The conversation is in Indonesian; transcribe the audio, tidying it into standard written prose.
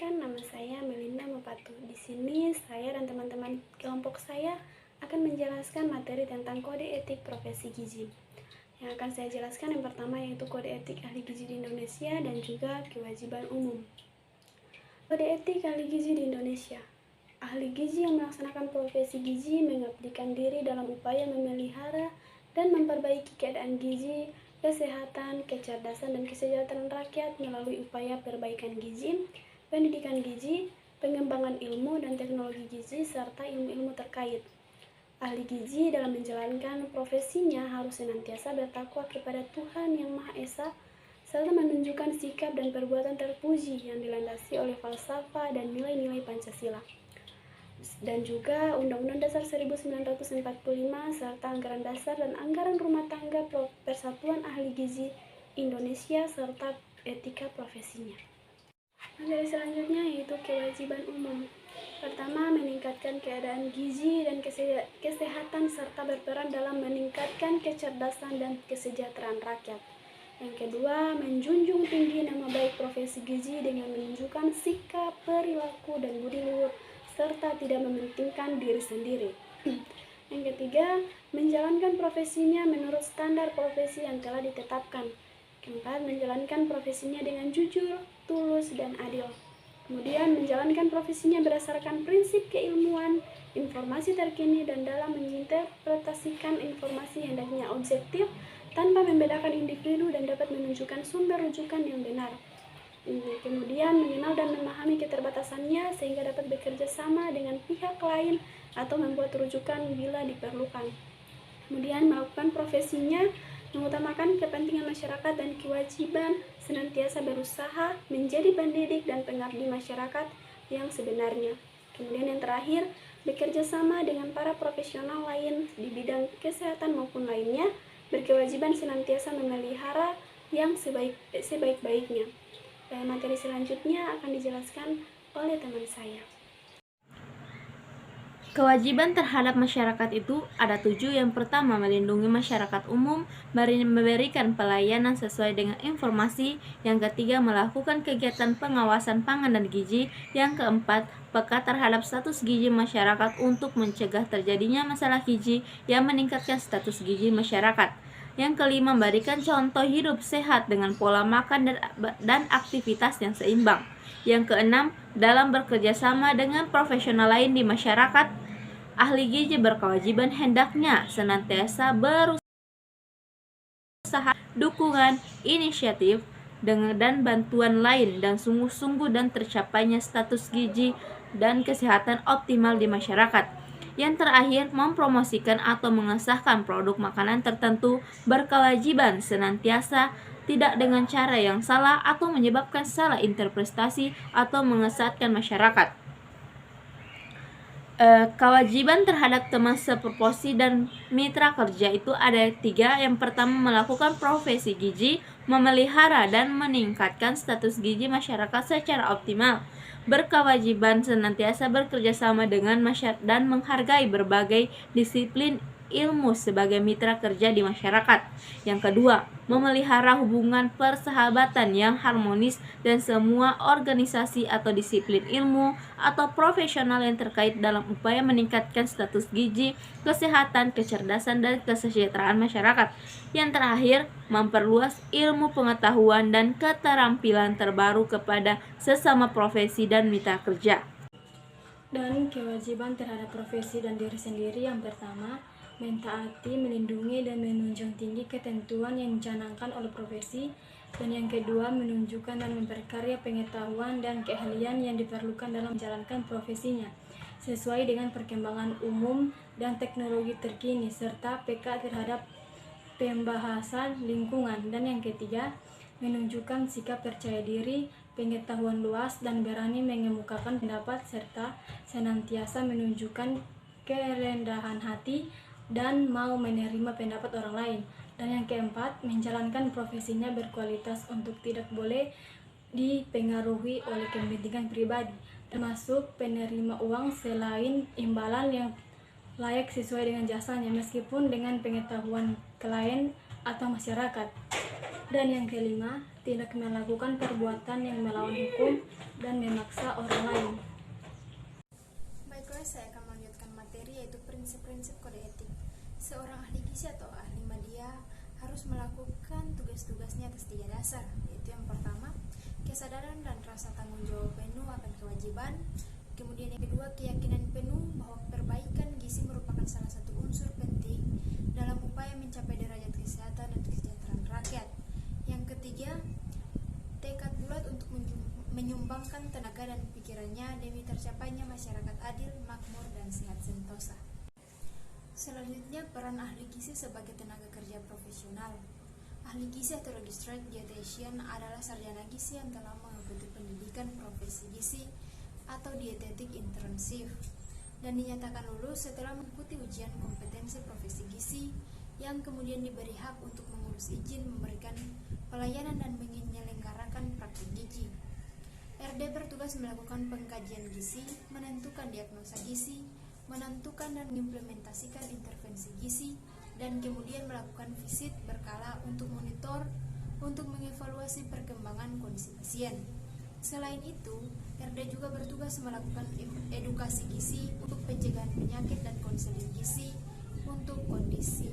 Perkenalkan, nama saya Melinda Mopatu. Di sini saya dan teman-teman kelompok saya akan menjelaskan materi tentang kode etik profesi gizi. Yang akan saya jelaskan yang pertama yaitu kode etik ahli gizi di Indonesia dan juga kewajiban umum. Kode etik ahli gizi di Indonesia. Ahli gizi yang melaksanakan profesi gizi mengabdikan diri dalam upaya memelihara dan memperbaiki keadaan gizi, kesehatan, kecerdasan, dan kesejahteraan rakyat melalui upaya perbaikan gizi, pendidikan gizi, pengembangan ilmu dan teknologi gizi, serta ilmu-ilmu terkait. Ahli gizi dalam menjalankan profesinya harus senantiasa bertakwa kepada Tuhan Yang Maha Esa, serta menunjukkan sikap dan perbuatan terpuji yang dilandasi oleh falsafah dan nilai-nilai Pancasila. Dan juga Undang-Undang Dasar 1945 serta Anggaran Dasar dan Anggaran Rumah Tangga Persatuan Ahli Gizi Indonesia serta etika profesinya. Materi selanjutnya yaitu kewajiban umum. Pertama, meningkatkan keadaan gizi dan kesehatan serta berperan dalam meningkatkan kecerdasan dan kesejahteraan rakyat. Yang kedua, menjunjung tinggi nama baik profesi gizi dengan menunjukkan sikap, perilaku, dan budi luhur serta tidak mementingkan diri sendiri. Yang ketiga, menjalankan profesinya menurut standar profesi yang telah ditetapkan. Keempat, menjalankan profesinya dengan jujur, tulus, dan adil. Kemudian, menjalankan profesinya berdasarkan prinsip keilmuan, informasi terkini, dan dalam menginterpretasikan informasi hendaknya objektif, tanpa membedakan individu dan dapat menunjukkan sumber rujukan yang benar. Kemudian mengenal dan memahami keterbatasannya sehingga dapat bekerja sama dengan pihak lain atau membuat rujukan bila diperlukan. Kemudian melakukan profesinya mengutamakan kepentingan masyarakat dan kewajiban senantiasa berusaha menjadi pendidik dan pengabdi masyarakat yang sebenarnya. Kemudian yang terakhir, bekerja sama dengan para profesional lain di bidang kesehatan maupun lainnya, berkewajiban senantiasa memelihara yang sebaik-baiknya. Materi selanjutnya akan dijelaskan oleh teman saya. Kewajiban terhadap masyarakat itu ada 7. Yang pertama, melindungi masyarakat umum, memberikan pelayanan sesuai dengan informasi. Yang ketiga, melakukan kegiatan pengawasan pangan dan gizi. Yang keempat, peka terhadap status gizi masyarakat untuk mencegah terjadinya masalah gizi yang meningkatkan status gizi masyarakat. Yang kelima, memberikan contoh hidup sehat dengan pola makan dan aktivitas yang seimbang. Yang keenam, dalam bekerja sama dengan profesional lain di masyarakat, ahli gizi berkewajiban hendaknya senantiasa berusaha dukungan, inisiatif, dan bantuan lain dan sungguh-sungguh dan tercapainya status gizi dan kesehatan optimal di masyarakat. Yang terakhir, mempromosikan atau mengesahkan produk makanan tertentu, berkewajiban senantiasa tidak dengan cara yang salah atau menyebabkan salah interpretasi atau menyesatkan masyarakat. Kewajiban terhadap teman seproporsi dan mitra kerja itu ada 3. Yang pertama, melakukan profesi gizi, memelihara dan meningkatkan status gizi masyarakat secara optimal. Berkewajiban senantiasa bekerja sama dengan masyarakat dan menghargai berbagai disiplin ilmu sebagai mitra kerja di masyarakat. Yang kedua, memelihara hubungan persahabatan yang harmonis dan semua organisasi atau disiplin ilmu atau profesional yang terkait dalam upaya meningkatkan status gizi, kesehatan, kecerdasan, dan kesejahteraan masyarakat. Yang terakhir, memperluas ilmu pengetahuan dan keterampilan terbaru kepada sesama profesi dan mitra kerja. Dan kewajiban terhadap profesi dan diri sendiri yang pertama, mentaati, melindungi, dan menunjang tinggi ketentuan yang dicanangkan oleh profesi. Dan yang kedua, menunjukkan dan memperkarya pengetahuan dan keahlian yang diperlukan dalam menjalankan profesinya sesuai dengan perkembangan umum dan teknologi terkini, serta peka terhadap pembahasan lingkungan. Dan yang ketiga, menunjukkan sikap percaya diri, pengetahuan luas, dan berani mengemukakan pendapat, serta senantiasa menunjukkan kerendahan hati dan mau menerima pendapat orang lain. Dan yang keempat, menjalankan profesinya berkualitas untuk tidak boleh dipengaruhi oleh kepentingan pribadi, termasuk penerima uang selain imbalan yang layak sesuai dengan jasanya, meskipun dengan pengetahuan klien atau masyarakat. Dan yang kelima, tidak melakukan perbuatan yang melawan hukum dan memaksa orang lain. Baiklah, saya akan melanjutkan materi yaitu prinsip-prinsip kode etik. Seorang ahli gizi atau ahli media harus melakukan tugas-tugasnya atas 3 dasar, yaitu yang pertama, kesadaran dan rasa tanggung jawab penuh akan kewajiban. Kemudian yang kedua, keyakinan penuh bahwa perbaikan gizi merupakan salah satu unsur penting dalam upaya mencapai derajat kesehatan dan kesejahteraan rakyat. Yang ketiga, tekad bulat untuk menyumbangkan tenaga dan pikirannya demi tercapainya masyarakat adil, makmur, dan sehat sentosa. Selanjutnya, peran ahli gizi sebagai tenaga kerja profesional. Ahli gizi atau registered dietitian adalah sarjana gizi yang telah mengikuti pendidikan profesi gizi atau dietetik intensif dan dinyatakan lulus setelah mengikuti ujian kompetensi profesi gizi, yang kemudian diberi hak untuk mengurus izin memberikan pelayanan dan menyelenggarakan praktik gizi. RD bertugas melakukan pengkajian gizi, menentukan diagnosa gizi, menentukan dan mengimplementasikan intervensi gizi, dan kemudian melakukan visit berkala untuk monitor, untuk mengevaluasi perkembangan kondisi pasien. Selain itu, RD juga bertugas melakukan edukasi gizi untuk pencegahan penyakit dan konseling gizi untuk kondisi